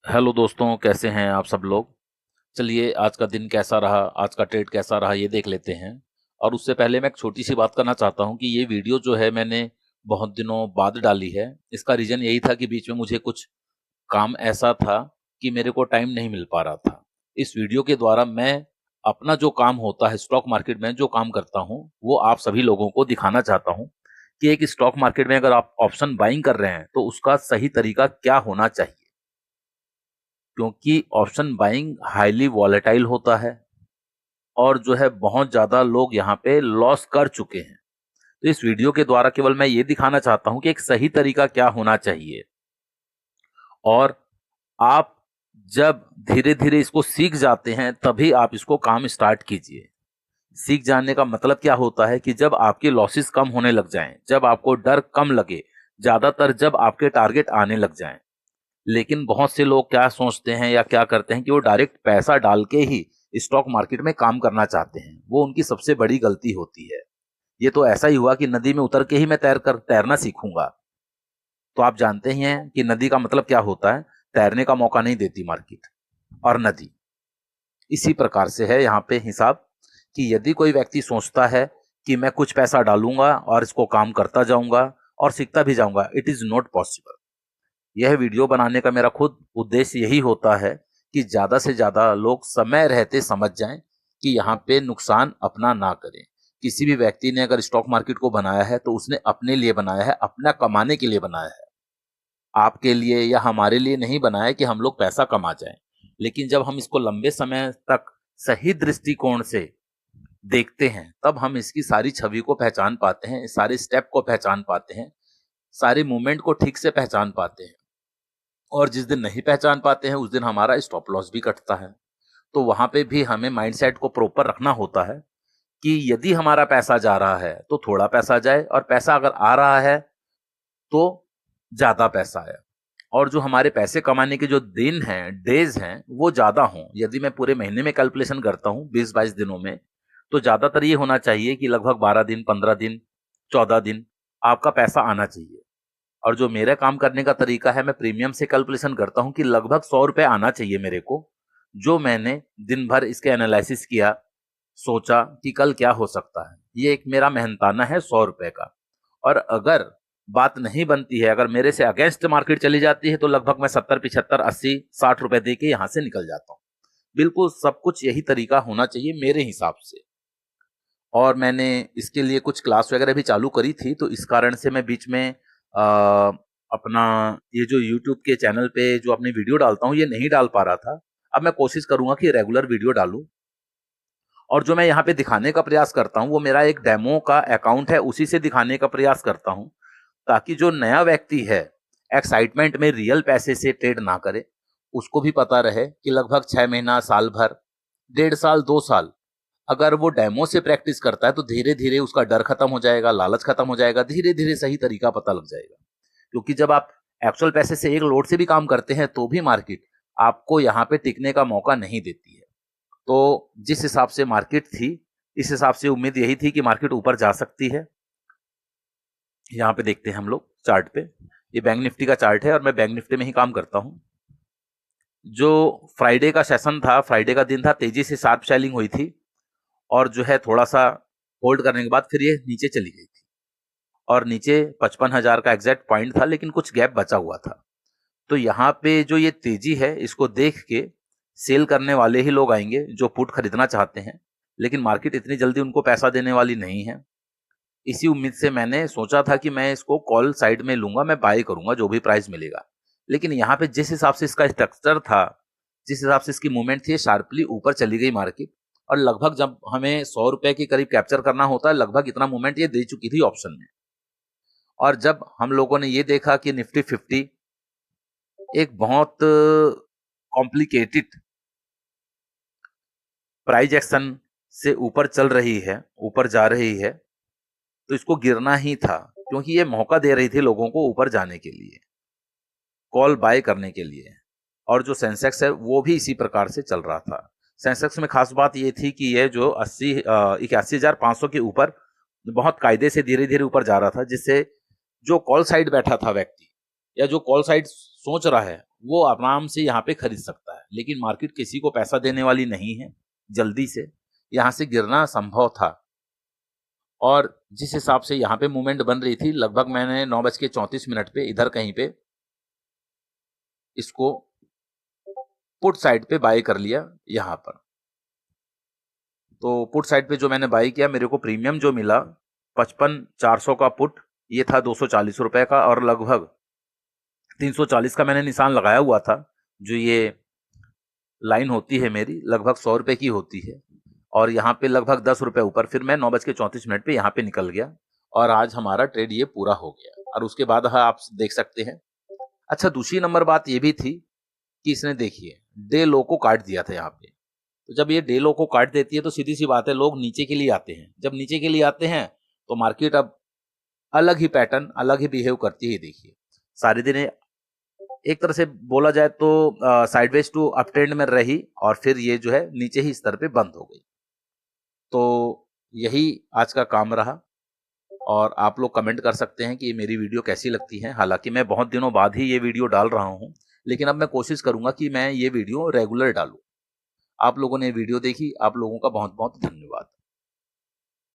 Hello दोस्तों, कैसे हैं आप सब लोग। चलिए आज का दिन कैसा रहा, आज का ट्रेड कैसा रहा ये देख लेते हैं। और उससे पहले मैं एक छोटी सी बात करना चाहता हूं कि ये वीडियो जो है मैंने बहुत दिनों बाद डाली है। इसका रीज़न यही था कि बीच में मुझे कुछ काम ऐसा था कि मेरे को टाइम नहीं मिल पा रहा था। इस वीडियो के द्वारा मैं अपना जो काम होता है स्टॉक मार्केट में जो काम करता हूं वो आप सभी लोगों को दिखाना चाहता हूं कि एक स्टॉक मार्केट में अगर आप ऑप्शन बाइंग कर रहे हैं तो उसका सही तरीका क्या होना चाहिए, क्योंकि ऑप्शन बाइंग हाईली वॉलेटाइल होता है और जो है बहुत ज्यादा लोग यहाँ पे लॉस कर चुके हैं। तो इस वीडियो के द्वारा केवल मैं ये दिखाना चाहता हूं कि एक सही तरीका क्या होना चाहिए। और आप जब धीरे धीरे इसको सीख जाते हैं तभी आप इसको काम स्टार्ट कीजिए। सीख जाने का मतलब क्या होता है कि जब आपके लॉसेस कम होने लग जाएं, जब आपको डर कम लगे, ज्यादातर जब आपके टारगेट आने लग जाएं। लेकिन बहुत से लोग क्या सोचते हैं या क्या करते हैं कि वो डायरेक्ट पैसा डाल के ही स्टॉक मार्केट में काम करना चाहते हैं। वो उनकी सबसे बड़ी गलती होती है। ये तो ऐसा ही हुआ कि नदी में उतर के ही मैं तैरना सीखूंगा। तो आप जानते ही हैं कि नदी का मतलब क्या होता है। तैरने का मौका नहीं देती मार्केट और नदी। इसी प्रकार से है यहाँ पे हिसाब कि यदि कोई व्यक्ति सोचता है कि मैं कुछ पैसा डालूंगा और इसको काम करता जाऊंगा और सीखता भी जाऊंगा, इट इज नॉट पॉसिबल। यह वीडियो बनाने का मेरा खुद उद्देश्य यही होता है कि ज्यादा से ज्यादा लोग समय रहते समझ जाएं कि यहाँ पे नुकसान अपना ना करें। किसी भी व्यक्ति ने अगर स्टॉक मार्केट को बनाया है तो उसने अपने लिए बनाया है, अपना कमाने के लिए बनाया है। आपके लिए या हमारे लिए नहीं बनाया है कि हम लोग पैसा कमा जाएं। लेकिन जब हम इसको लंबे समय तक सही दृष्टिकोण से देखते हैं तब हम इसकी सारी छवि को पहचान पाते हैं, सारे स्टेप को पहचान पाते हैं, सारे मूवमेंट को ठीक से पहचान पाते हैं। और जिस दिन नहीं पहचान पाते हैं उस दिन हमारा स्टॉप लॉस भी कटता है। तो वहां पे भी हमें माइंडसेट को प्रॉपर रखना होता है कि यदि हमारा पैसा जा रहा है तो थोड़ा पैसा जाए, और पैसा अगर आ रहा है तो ज्यादा पैसा है। और जो हमारे पैसे कमाने के जो दिन हैं, डेज हैं, वो ज्यादा हों। यदि मैं पूरे महीने में कैलकुलेशन करता हूँ 20-22 दिनों में, तो ज्यादातर ये होना चाहिए कि लगभग 12 दिन, 15 दिन, 14 दिन आपका पैसा आना चाहिए। और जो मेरा काम करने का तरीका है, मैं प्रीमियम से कैलकुलेशन करता हूं कि लगभग 100 रुपए आना चाहिए मेरे को। जो मैंने दिन भर इसके एनालिसिस किया, सोचा कि कल क्या हो सकता है, ये एक मेरा मेहनताना है 100 रुपए का। और अगर बात नहीं बनती है, अगर मेरे से अगेंस्ट मार्केट चली जाती है, तो लगभग मैं 70, 75, 80, 60 रुपए दे के यहां से निकल जाता हूँ। बिल्कुल सब कुछ यही तरीका होना चाहिए मेरे हिसाब से। और मैंने इसके लिए कुछ क्लास वगैरह भी चालू करी थी, तो इस कारण से मैं बीच में अपना ये जो यूट्यूब के चैनल पे जो अपनी वीडियो डालता हूँ ये नहीं डाल पा रहा था। अब मैं कोशिश करूंगा कि रेगुलर वीडियो डालूं। और जो मैं यहाँ पे दिखाने का प्रयास करता हूँ वो मेरा एक डेमो का अकाउंट है, उसी से दिखाने का प्रयास करता हूँ, ताकि जो नया व्यक्ति है एक्साइटमेंट में रियल पैसे से ट्रेड ना करे। उसको भी पता रहे कि लगभग 6 महीना, साल भर, 1.5 साल, 2 साल अगर वो डेमो से प्रैक्टिस करता है तो धीरे धीरे उसका डर खत्म हो जाएगा, लालच खत्म हो जाएगा, धीरे धीरे सही तरीका पता लग जाएगा। क्योंकि जब आप एक्चुअल पैसे से एक लोड से भी काम करते हैं तो भी मार्केट आपको यहाँ पे टिकने का मौका नहीं देती है। तो जिस हिसाब से मार्केट थी, इस हिसाब से उम्मीद यही थी कि मार्केट ऊपर जा सकती है। यहाँ पे देखते हैं हम लोग चार्ट पे, ये बैंक निफ्टी का चार्ट है और मैं बैंक निफ्टी में ही काम करता हूँ। जो फ्राइडे का सेशन था, फ्राइडे का दिन था, तेजी से शार्प सेलिंग हुई थी और जो है थोड़ा सा होल्ड करने के बाद फिर ये नीचे चली गई थी। और नीचे 55,000 का एग्जैक्ट पॉइंट था, लेकिन कुछ गैप बचा हुआ था। तो यहाँ पे जो ये तेजी है इसको देख के सेल करने वाले ही लोग आएंगे जो पुट खरीदना चाहते हैं। लेकिन मार्केट इतनी जल्दी उनको पैसा देने वाली नहीं है। इसी उम्मीद से मैंने सोचा था कि मैं इसको कॉल साइड में लूंगा, मैं बाय करूंगा जो भी प्राइस मिलेगा। लेकिन यहाँ पे जिस हिसाब से इसका स्ट्रक्चर था, जिस हिसाब से इसकी मूवमेंट थी, शार्पली ऊपर चली गई मार्केट। और लगभग जब हमें 100 रुपए के करीब कैप्चर करना होता है, लगभग इतना मूवमेंट ये दे चुकी थी ऑप्शन में। और जब हम लोगों ने ये देखा कि निफ्टी 50 एक बहुत कॉम्प्लिकेटेड प्राइस एक्शन से ऊपर चल रही है, ऊपर जा रही है, तो इसको गिरना ही था, क्योंकि ये मौका दे रही थी लोगों को ऊपर जाने के लिए, कॉल बाय करने के लिए। और जो सेंसेक्स है वो भी इसी प्रकार से चल रहा था। सेंसेक्स में खास बात ये थी कि ये जो 81,500 के ऊपर बहुत कायदे से धीरे धीरे ऊपर जा रहा था, जिससे जो कॉल साइड बैठा था व्यक्ति या जो कॉल साइड सोच रहा है वो आराम से यहाँ पे खरीद सकता है, लेकिन मार्केट किसी को पैसा देने वाली नहीं है। जल्दी से यहाँ से गिरना संभव था, और जिस हिसाब से यहाँ पे मूवमेंट बन रही थी, लगभग मैंने 9:34 पे इधर कहीं पे इसको पुट साइड पे बाय कर लिया यहाँ पर। तो पुट साइड पे जो मैंने बाई किया, मेरे को प्रीमियम जो मिला 55,400 का पुट, ये था 240 रुपए का, और लगभग 340 का मैंने निशान लगाया हुआ था। जो ये लाइन होती है मेरी लगभग 100 रुपए की होती है, और यहाँ पे लगभग 10 रुपए ऊपर फिर मैं 9:34 पे यहाँ पे निकल गया, और आज हमारा ट्रेड ये पूरा हो गया। और उसके बाद आप देख सकते हैं। अच्छा, दूसरी नंबर बात ये भी थी कि इसने देखिए डे लो को काट दिया था यहाँ पे। तो जब ये डे लो को काट देती है तो सीधी सी बात है, लोग नीचे के लिए आते हैं। जब नीचे के लिए आते हैं तो मार्केट अब अलग ही पैटर्न, अलग ही बिहेव करती है। देखिए सारे दिन एक तरह से बोला जाए तो साइडवेज टू अप ट्रेंड में रही, और फिर ये जो है नीचे ही स्तर पे बंद हो गई। तो यही आज का काम रहा, और आप लोग कमेंट कर सकते हैं कि ये मेरी वीडियो कैसी लगती है। हालांकि मैं बहुत दिनों बाद ही ये वीडियो डाल रहा हूँ, लेकिन अब मैं कोशिश करूंगा कि मैं ये वीडियो रेगुलर डालूं। आप लोगों ने वीडियो देखी, आप लोगों का बहुत बहुत धन्यवाद।